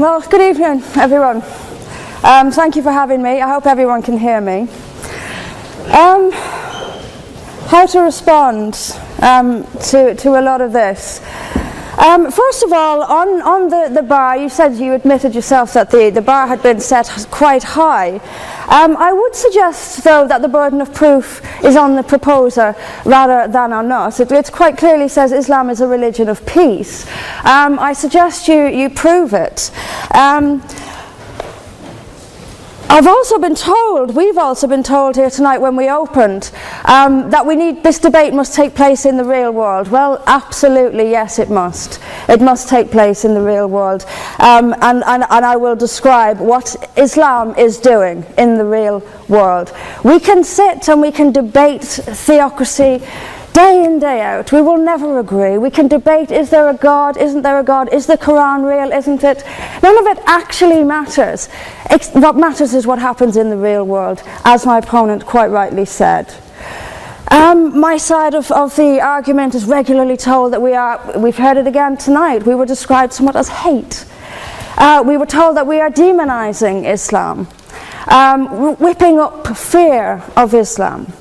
Well, good evening, everyone. Thank you for having me. I hope everyone can hear me. How to respond to a lot of this. First of all, on the bar, you said you admitted yourself that the bar had been set quite high. I would suggest, though, that the burden of proof is on the proposer rather than on us. It quite clearly says Islam is a religion of peace. I suggest you prove it. We've also been told here tonight when we opened that this debate must take place in the real world. Well, absolutely, yes, it must. It must take place in the real world. And I will describe what Islam is doing in the real world. We can sit and we can debate theocracy day in, day out. We will never agree. We can debate, is there a God, isn't there a God, is the Quran real, isn't it? None of it actually matters. What matters is what happens in the real world, as my opponent quite rightly said. My side of the argument is regularly told that we've heard it again tonight, we were described somewhat as hate. We were told that we are demonizing Islam, whipping up fear of Islam.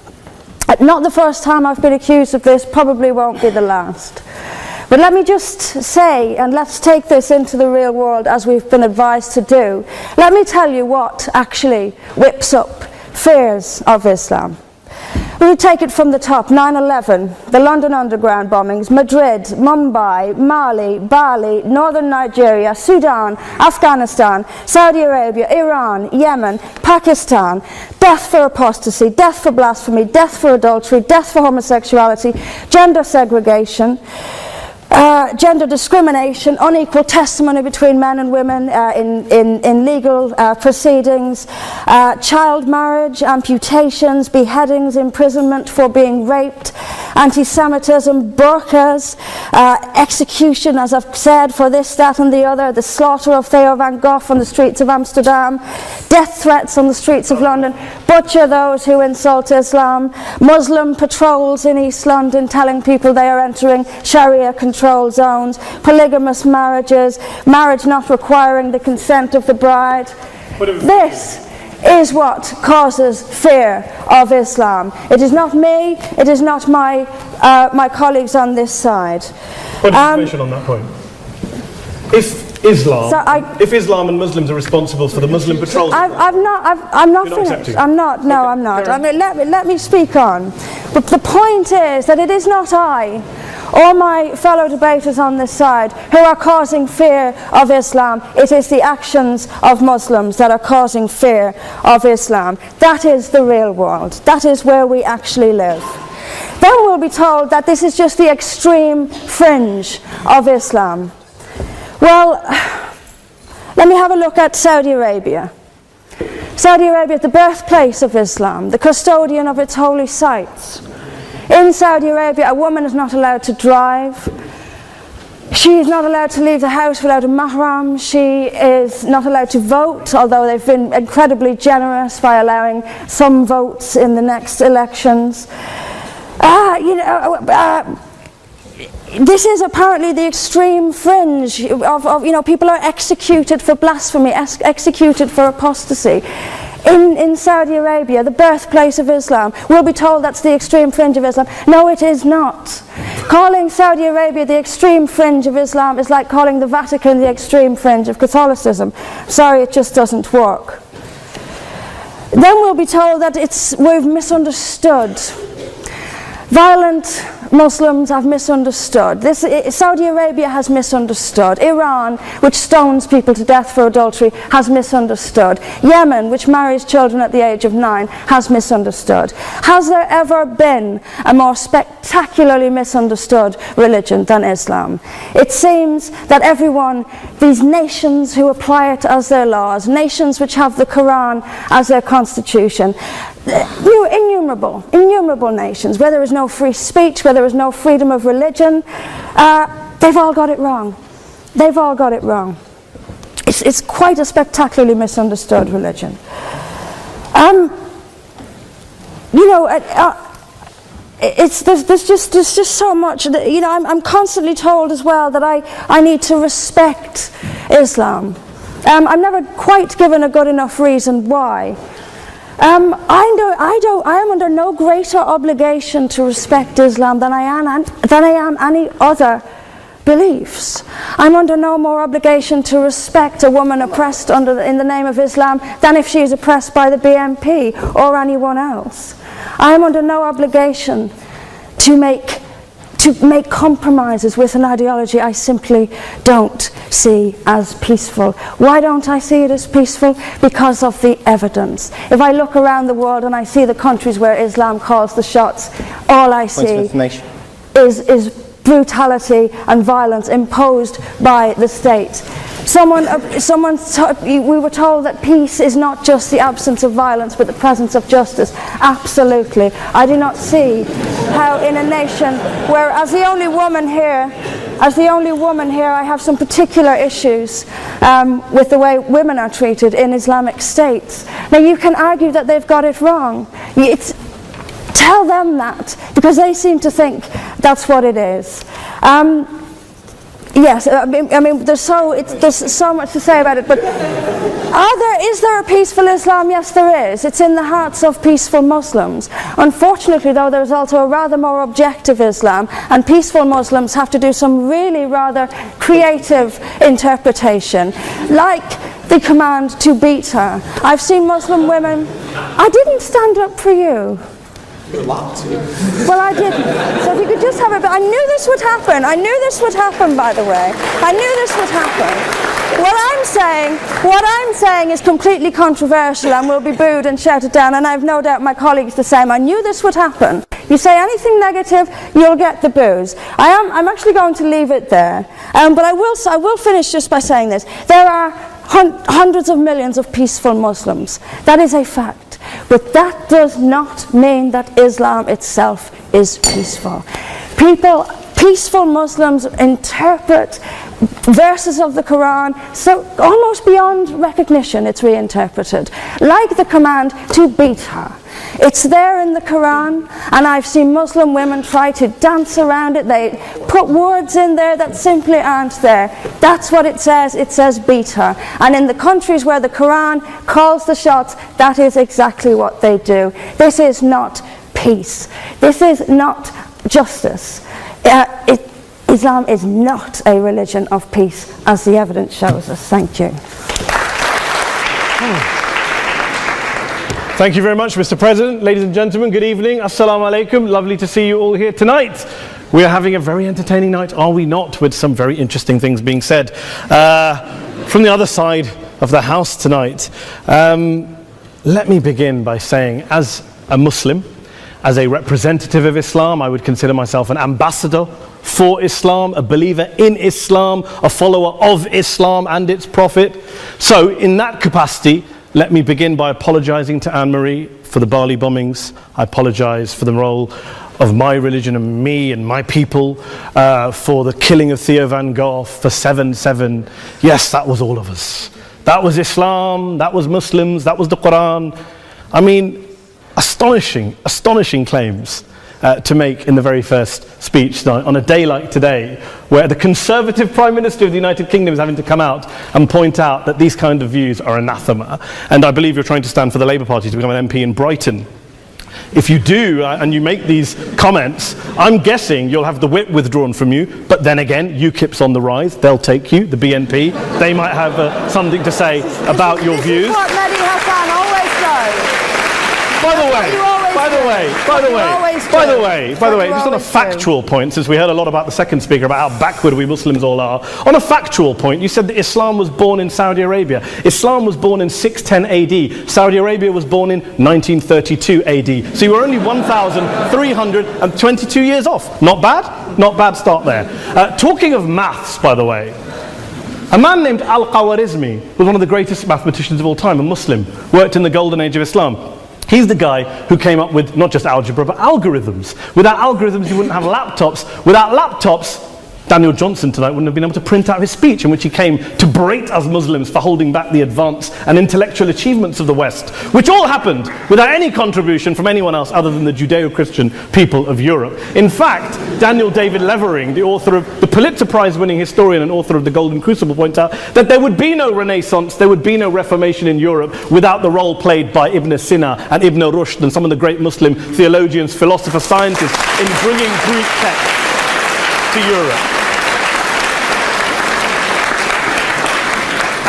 Not the first time I've been accused of this, probably won't be the last. But let me just say, and let's take this into the real world as we've been advised to do, let me tell you what actually whips up fears of Islam. We take it from the top: 9/11, the London Underground bombings, Madrid, Mumbai, Mali, Bali, northern Nigeria, Sudan, Afghanistan, Saudi Arabia, Iran, Yemen, Pakistan, death for apostasy, death for blasphemy, death for adultery, death for homosexuality, gender segregation, gender discrimination, unequal testimony between men and women in legal proceedings, child marriage, amputations, beheadings, imprisonment for being raped, anti-Semitism, burqas, execution, as I've said, for this, that and the other, the slaughter of Theo van Gogh on the streets of Amsterdam, death threats on the streets of London, butcher those who insult Islam, Muslim patrols in East London telling people they are entering Sharia controlled zones, polygamous marriages, marriage not requiring the consent of the bride. This is what causes fear of Islam. It is not me, it is not my colleagues on this side. What information on that point? If Islam and Muslims are responsible for the Muslim patrols, I'm not finished. I'm not. No, I'm not. I mean, let me speak on. But the point is that it is not I or my fellow debaters on this side who are causing fear of Islam. It is the actions of Muslims that are causing fear of Islam. That is the real world. That is where we actually live. Then we'll be told that this is just the extreme fringe of Islam. Well, let me have a look at Saudi Arabia. Saudi Arabia is the birthplace of Islam, the custodian of its holy sites. In Saudi Arabia, a woman is not allowed to drive. She is not allowed to leave the house without a mahram. She is not allowed to vote, although they've been incredibly generous by allowing some votes in the next elections. This is apparently the extreme fringe of people are executed for blasphemy, executed for apostasy. In Saudi Arabia, the birthplace of Islam, we'll be told that's the extreme fringe of Islam. No, it is not. Calling Saudi Arabia the extreme fringe of Islam is like calling the Vatican the extreme fringe of Catholicism. Sorry, it just doesn't work. Then we'll be told that we've misunderstood. Violent Muslims have misunderstood. Saudi Arabia has misunderstood. Iran, which stones people to death for adultery, has misunderstood. Yemen, which marries children at the age of 9, has misunderstood. Has there ever been a more spectacularly misunderstood religion than Islam? It seems that these nations who apply it as their laws, nations which have the Quran as their constitution, innumerable nations, where there is no free speech, where there is no freedom of religion, they've all got it wrong. They've all got it wrong. It's quite a spectacularly misunderstood religion. There's just so much that, I'm constantly told as well that I need to respect Islam. I'm never quite given a good enough reason why. I am under no greater obligation to respect Islam than I am any other beliefs. I'm under no more obligation to respect a woman oppressed in the name of Islam than if she is oppressed by the BNP or anyone else. I am under no obligation to make compromises with an ideology I simply don't see as peaceful. Why don't I see it as peaceful? Because of the evidence. If I look around the world and I see the countries where Islam calls the shots, all I see is brutality and violence imposed by the state. We were told that peace is not just the absence of violence but the presence of justice. Absolutely. I do not see how in a nation where, as the only woman here, I have some particular issues with the way women are treated in Islamic states. Now you can argue that they've got it wrong. Tell them that, because they seem to think that's what it is. Yes, I mean, there's so much to say about it, but is there a peaceful Islam? Yes, there is. It's in the hearts of peaceful Muslims. Unfortunately, though, there's also a rather more objective Islam, and peaceful Muslims have to do some really rather creative interpretation, like the command to beat her. I've seen Muslim women. I didn't stand up for you. You're allowed to. Well, I didn't. So if you could just have a bit. I knew this would happen. I knew this would happen, by the way. I knew this would happen. What I'm saying is completely controversial and will be booed and shouted down, and I have no doubt my colleagues the same. I knew this would happen. You say anything negative, you'll get the boos. I'm actually going to leave it there. But I will finish just by saying this. There are hundreds of millions of peaceful Muslims. That is a fact. But that does not mean that Islam itself is peaceful. Peaceful Muslims interpret verses of the Quran so almost beyond recognition. It's reinterpreted, like the command to beat her. It's there in the Quran, and I've seen Muslim women try to dance around it. They put words in there that simply aren't there. That's what it says. It says beat her. And in the countries where the Quran calls the shots, that is exactly what they do. This is not peace. This is not justice. Islam is not a religion of peace, as the evidence shows us. Thank you. Thank you very much, Mr. President. Ladies and gentlemen, good evening. Assalamu alaikum. Lovely to see you all here tonight. We are having a very entertaining night, are we not, with some very interesting things being said from the other side of the house tonight. Let me begin by saying, as a Muslim, as a representative of Islam, I would consider myself an ambassador for Islam, a believer in Islam, a follower of Islam and its Prophet. So in that capacity, let me begin by apologizing to Anne-Marie for the Bali bombings. I apologize for the role of my religion and me and my people, for the killing of Theo van Gogh, for 7/7. Yes, that was all of us. That was Islam, that was Muslims, that was the Quran. I mean, astonishing claims to make in the very first speech tonight, on a day like today, where the Conservative Prime Minister of the United Kingdom is having to come out and point out that these kind of views are anathema. And I believe you're trying to stand for the Labour Party to become an MP in Brighton. If you do, and you make these comments, I'm guessing you'll have the whip withdrawn from you, but then again, UKIP's on the rise, they'll take you, the BNP, they might have something to say about your views. This is what Mehdi Hassan always does. By the way, just on a factual point, since we heard a lot about the second speaker, about how backward we Muslims all are, on a factual point, you said that Islam was born in Saudi Arabia. Islam was born in 610 AD. Saudi Arabia was born in 1932 AD. So you were only 1,322 years off. Not bad? Not bad start there. Talking of maths, by the way, a man named Al-Khawarizmi was one of the greatest mathematicians of all time, a Muslim, worked in the golden age of Islam. He's the guy who came up with not just algebra, but algorithms. Without algorithms, you wouldn't have laptops. Without laptops, Daniel Johnson tonight wouldn't have been able to print out his speech in which he came to berate us Muslims for holding back the advance and intellectual achievements of the West, which all happened without any contribution from anyone else other than the Judeo-Christian people of Europe. In fact, Daniel David Levering, the author of the Pulitzer Prize-winning historian and author of The Golden Crucible, points out that there would be no Renaissance, there would be no Reformation in Europe without the role played by Ibn Sina and Ibn Rushd and some of the great Muslim theologians, philosophers, scientists in bringing Greek texts to Europe.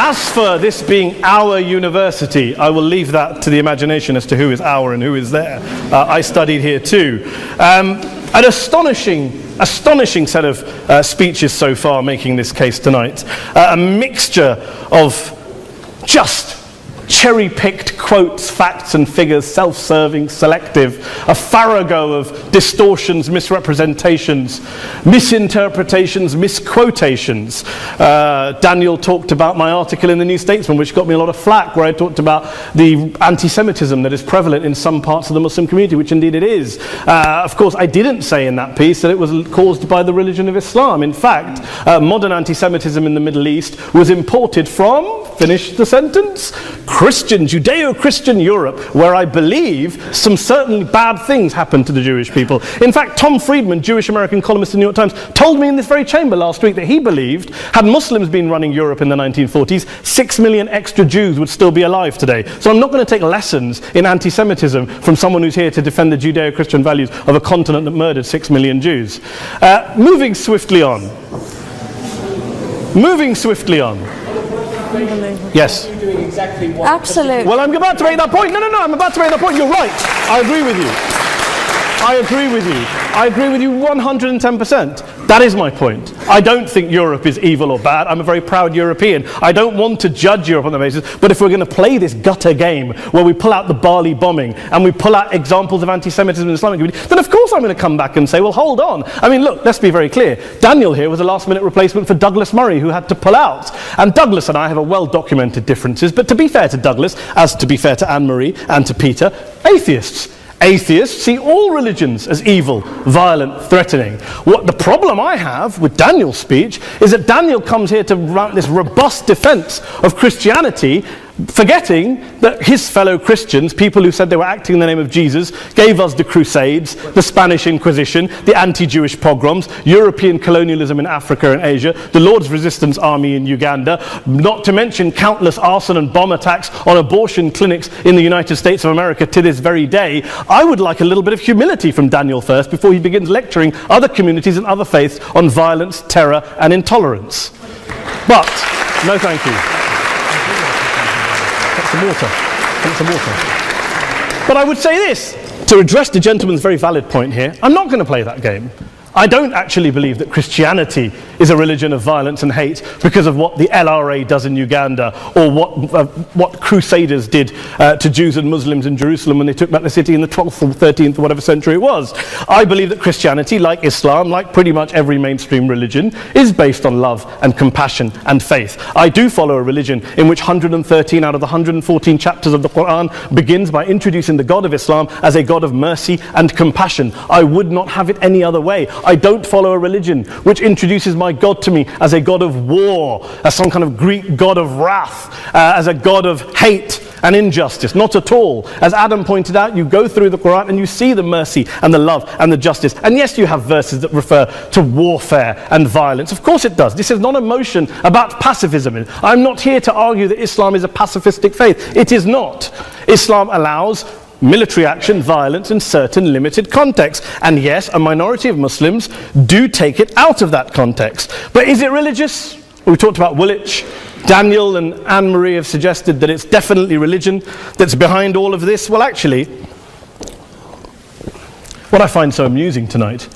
As for this being our university, I will leave that to the imagination as to who is our and who is there. I studied here too. An astonishing set of speeches so far making this case tonight. A mixture of just cherry-picked quotes, facts and figures, self-serving, selective, a farrago of distortions, misrepresentations, misinterpretations, misquotations. Daniel talked about my article in the New Statesman, which got me a lot of flack, where I talked about the anti-Semitism that is prevalent in some parts of the Muslim community, which indeed it is. Of course, I didn't say in that piece that it was caused by the religion of Islam. In fact, modern anti-Semitism in the Middle East was imported from, finish the sentence, Christian, Judeo-Christian Europe, where I believe some certainly bad things happened to the Jewish people. In fact, Tom Friedman, Jewish-American columnist in the New York Times, told me in this very chamber last week that he believed, had Muslims been running Europe in the 1940s, 6 million extra Jews would still be alive today. So I'm not going to take lessons in anti-Semitism from someone who's here to defend the Judeo-Christian values of a continent that murdered 6 million Jews. Moving swiftly on. Yes. Absolutely. Well, I'm about to make that point. No, I'm about to make that point. You're right. I agree with you. I agree with you 110%. That is my point. I don't think Europe is evil or bad. I'm a very proud European. I don't want to judge Europe on the basis, but if we're going to play this gutter game where we pull out the Bali bombing and we pull out examples of anti-Semitism in the Islamic community, then of course I'm going to come back and say, well, hold on. I mean, look, let's be very clear. Daniel here was a last-minute replacement for Douglas Murray, who had to pull out. And Douglas and I have a well-documented differences, but to be fair to Douglas, as to be fair to Anne-Marie and to Peter, atheists. Atheists see all religions as evil, violent, threatening. What the problem I have with Daniel's speech is that Daniel comes here to run this robust defense of Christianity, forgetting that his fellow Christians, people who said they were acting in the name of Jesus, gave us the Crusades, the Spanish Inquisition, the anti-Jewish pogroms, European colonialism in Africa and Asia, the Lord's Resistance Army in Uganda, not to mention countless arson and bomb attacks on abortion clinics in the United States of America to this very day. I would like a little bit of humility from Daniel first before he begins lecturing other communities and other faiths on violence, terror and intolerance. But, no thank you. Some water. But I would say this, to address the gentleman's very valid point here, I'm not going to play that game. I don't actually believe that Christianity is a religion of violence and hate because of what the LRA does in Uganda or what Crusaders did to Jews and Muslims in Jerusalem when they took back the city in the 12th or 13th or whatever century it was. I believe that Christianity, like Islam, like pretty much every mainstream religion, is based on love and compassion and faith. I do follow a religion in which 113 out of the 114 chapters of the Quran begins by introducing the God of Islam as a God of mercy and compassion. I would not have it any other way. I don't follow a religion which introduces my God to me as a God of war, as some kind of Greek God of wrath, as a God of hate and injustice. Not at all. As Adam pointed out, you go through the Quran and you see the mercy and the love and the justice. And yes, you have verses that refer to warfare and violence. Of course it does. This is not a motion about pacifism. I'm not here to argue that Islam is a pacifistic faith. It is not. Islam allows military action, violence in certain limited contexts. And yes, a minority of Muslims do take it out of that context. But is it religious? We talked about Woolwich. Daniel and Anne-Marie have suggested that it's definitely religion that's behind all of this. Well, actually, what I find so amusing tonight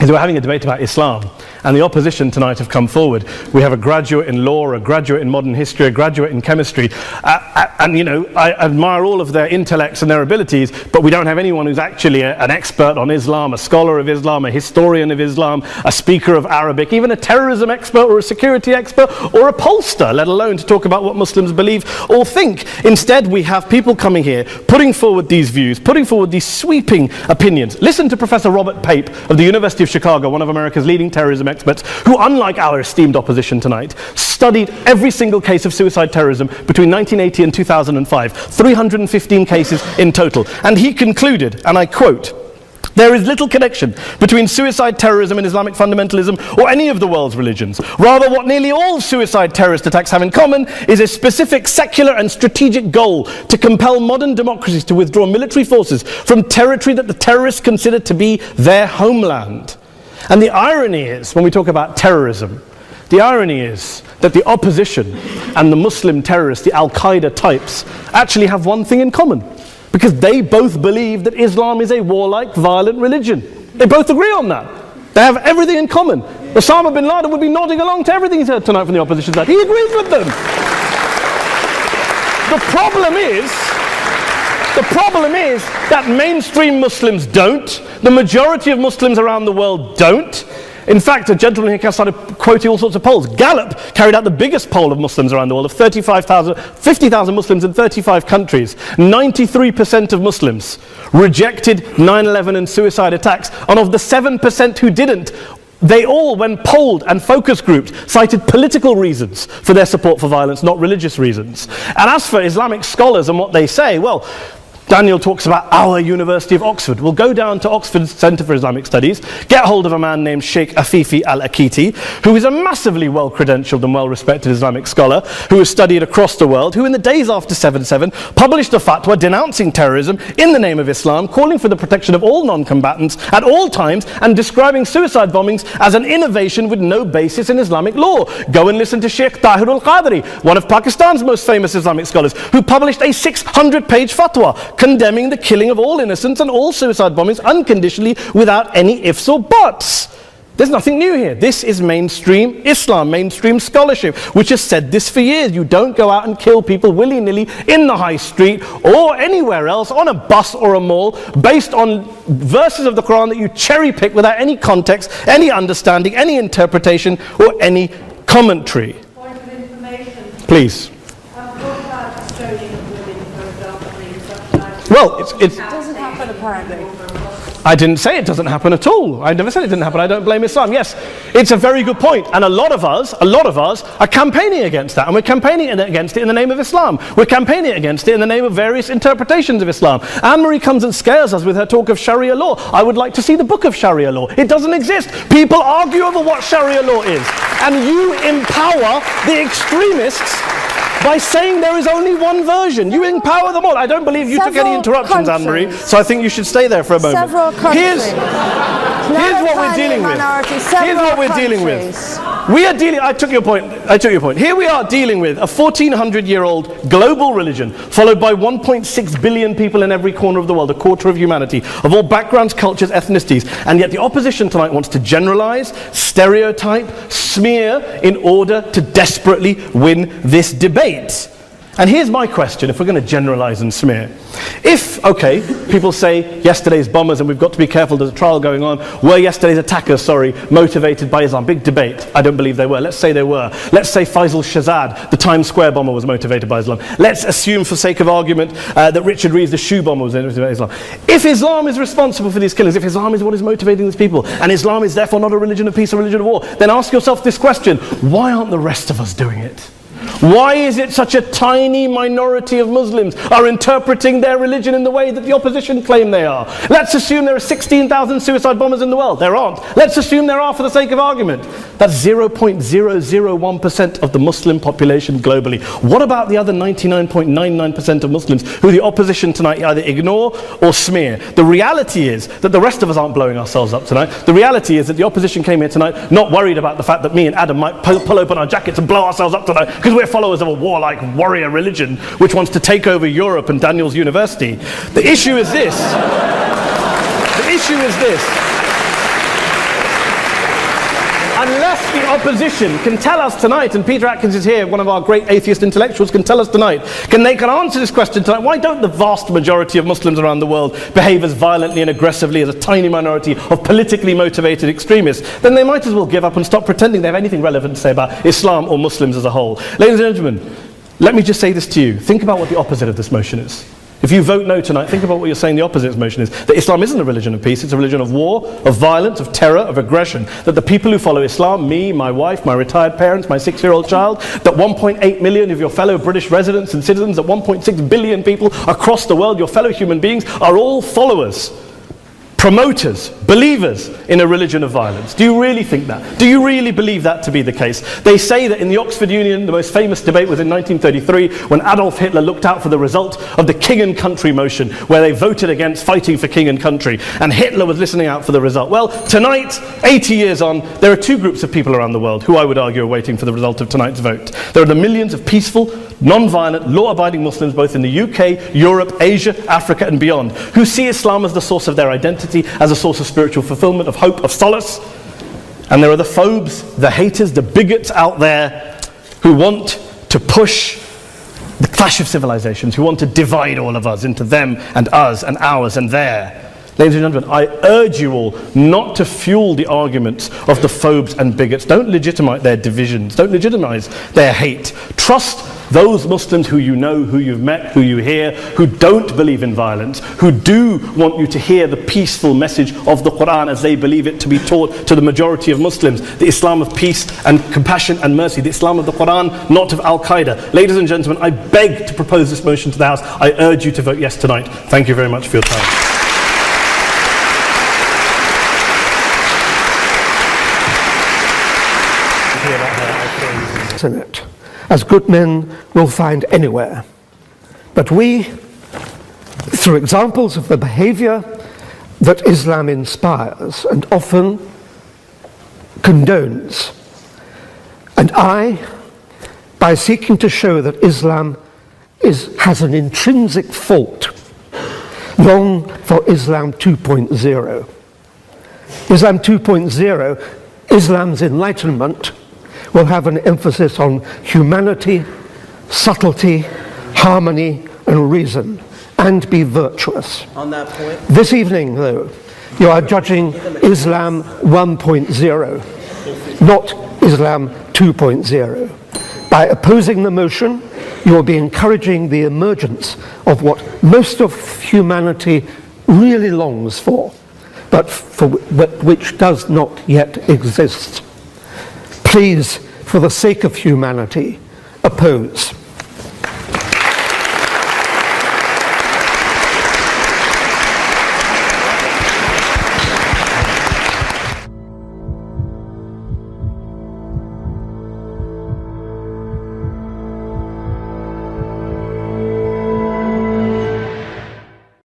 is we're having a debate about Islam, and the opposition tonight have come forward. We have a graduate in law, a graduate in modern history, a graduate in chemistry, and you know, I admire all of their intellects and their abilities, but we don't have anyone who's actually an expert on Islam, a scholar of Islam, a historian of Islam, a speaker of Arabic, even a terrorism expert or a security expert or a pollster, let alone to talk about what Muslims believe or think. Instead, we have people coming here, putting forward these views, putting forward these sweeping opinions. Listen to Professor Robert Pape of the University of Chicago, one of America's leading terrorism Muslim experts who, unlike our esteemed opposition tonight, studied every single case of suicide terrorism between 1980 and 2005, 315 cases in total. And he concluded, and I quote, "There is little connection between suicide terrorism and Islamic fundamentalism or any of the world's religions. Rather, what nearly all suicide terrorist attacks have in common is a specific secular and strategic goal to compel modern democracies to withdraw military forces from territory that the terrorists consider to be their homeland." And the irony is, when we talk about terrorism, the irony is that the opposition and the Muslim terrorists, the Al-Qaeda types, actually have one thing in common. Because they both believe that Islam is a warlike, violent religion. They both agree on that. They have everything in common. Osama bin Laden would be nodding along to everything he's heard tonight from the opposition side. He agrees with them. The problem is that mainstream Muslims don't. The majority of Muslims around the world don't. In fact, a gentleman here started quoting all sorts of polls. Gallup carried out the biggest poll of Muslims around the world, of 50,000 Muslims in 35 countries. 93% of Muslims rejected 9/11 and suicide attacks. And of the 7% who didn't, they all, when polled and focus grouped, cited political reasons for their support for violence, not religious reasons. And as for Islamic scholars and what they say, well, Daniel talks about our University of Oxford. We'll go down to Oxford Centre for Islamic Studies, get hold of a man named Sheikh Afifi al-Akiti, who is a massively well-credentialed and well-respected Islamic scholar, who has studied across the world, who in the days after 7/7 published a fatwa denouncing terrorism in the name of Islam, calling for the protection of all non-combatants at all times, and describing suicide bombings as an innovation with no basis in Islamic law. Go and listen to Sheikh Tahir al-Qadri, one of Pakistan's most famous Islamic scholars, who published a 600-page fatwa condemning the killing of all innocents and all suicide bombings unconditionally without any ifs or buts. There's nothing new here. This is mainstream Islam, mainstream scholarship, which has said this for years. You don't go out and kill people willy-nilly in the high street or anywhere else, on a bus or a mall, based on verses of the Quran that you cherry-pick without any context, any understanding, any interpretation, or any commentary. Point of information. Please. Well, it doesn't happen apparently. I didn't say it doesn't happen at all. I never said it didn't happen. I don't blame Islam. Yes, it's a very good point. And a lot of us are campaigning against that. And we're campaigning against it in the name of Islam. We're campaigning against it in the name of various interpretations of Islam. Anne-Marie comes and scares us with her talk of Sharia law. I would like to see the book of Sharia law. It doesn't exist. People argue over what Sharia law is. And you empower the extremists by saying there is only one version. You empower them all. I don't believe you took any interruptions, Anne-Marie, so I think you should stay there for a moment. Several countries. Here's what we're dealing with. Here's what we're dealing with. We are dealing, I took your point. Here we are dealing with a 1400-year-old global religion, followed by 1.6 billion people in every corner of the world, a quarter of humanity, of all backgrounds, cultures, ethnicities. And yet the opposition tonight wants to generalize, stereotype, smear in order to desperately win this debate. And here's my question, if we're going to generalize and smear. If, okay, people say yesterday's bombers, and we've got to be careful, there's a trial going on, were yesterday's attackers, motivated by Islam? Big debate. I don't believe they were. Let's say they were. Let's say Faisal Shahzad, the Times Square bomber, was motivated by Islam. Let's assume, for sake of argument, that Richard Reeves, the shoe bomber, was motivated by Islam. If Islam is responsible for these killings, if Islam is what is motivating these people, and Islam is therefore not a religion of peace, a religion of war, then ask yourself this question: why aren't the rest of us doing it? Why is it such a tiny minority of Muslims are interpreting their religion in the way that the opposition claim they are? Let's assume there are 16,000 suicide bombers in the world. There aren't. Let's assume there are for the sake of argument. That's 0.001% of the Muslim population globally. What about the other 99.99% of Muslims who the opposition tonight either ignore or smear? The reality is that the rest of us aren't blowing ourselves up tonight. The reality is that the opposition came here tonight not worried about the fact that me and Adam might pull open our jackets and blow ourselves up tonight because we're followers of a warlike warrior religion which wants to take over Europe and Daniel's university. The issue is this. Unless the opposition can tell us tonight, and Peter Atkins is here, one of our great atheist intellectuals, can tell us tonight, can answer this question tonight: why don't the vast majority of Muslims around the world behave as violently and aggressively as a tiny minority of politically motivated extremists? Then they might as well give up and stop pretending they have anything relevant to say about Islam or Muslims as a whole. Ladies and gentlemen, let me just say this to you. Think about what the opposite of this motion is. If you vote no tonight, think about what you're saying the opposite motion is. That Islam isn't a religion of peace, it's a religion of war, of violence, of terror, of aggression. That the people who follow Islam, me, my wife, my retired parents, my 6-year-old child, that 1.8 million of your fellow British residents and citizens, that 1.6 billion people across the world, your fellow human beings, are all followers, promoters, believers in a religion of violence. Do you really think that? Do you really believe that to be the case? They say that in the Oxford Union, the most famous debate was in 1933 when Adolf Hitler looked out for the result of the King and Country motion, where they voted against fighting for King and Country, and Hitler was listening out for the result. Well, tonight, 80 years on, there are two groups of people around the world who I would argue are waiting for the result of tonight's vote. There are the millions of peaceful, non-violent, law-abiding Muslims both in the UK, Europe, Asia, Africa and beyond, who see Islam as the source of their identity, as a source of spiritual fulfillment, of hope, of solace. And there are the phobes, the haters, the bigots out there who want to push the clash of civilizations, who want to divide all of us into them and us and ours and their. Ladies and gentlemen, I urge you all not to fuel the arguments of the phobes and bigots. Don't legitimize their divisions. Don't legitimize their hate. Trust those Muslims who you know, who you've met, who you hear, who don't believe in violence, who do want you to hear the peaceful message of the Quran as they believe it to be taught to the majority of Muslims. The Islam of peace and compassion and mercy. The Islam of the Quran, not of Al-Qaeda. Ladies and gentlemen, I beg to propose this motion to the House. I urge you to vote yes tonight. Thank you very much for your time. In it, as good men will find anywhere. But we, through examples of the behavior that Islam inspires and often condones, and I, by seeking to show that Islam has an intrinsic fault, long for Islam 2.0. Islam 2.0, Islam's enlightenment, will have an emphasis on humanity, subtlety, harmony, and reason, and be virtuous. On that point, this evening, though, you are judging Islam 1.0, not Islam 2.0. By opposing the motion, you will be encouraging the emergence of what most of humanity really longs for, but for which does not yet exist. Please, for the sake of humanity, oppose.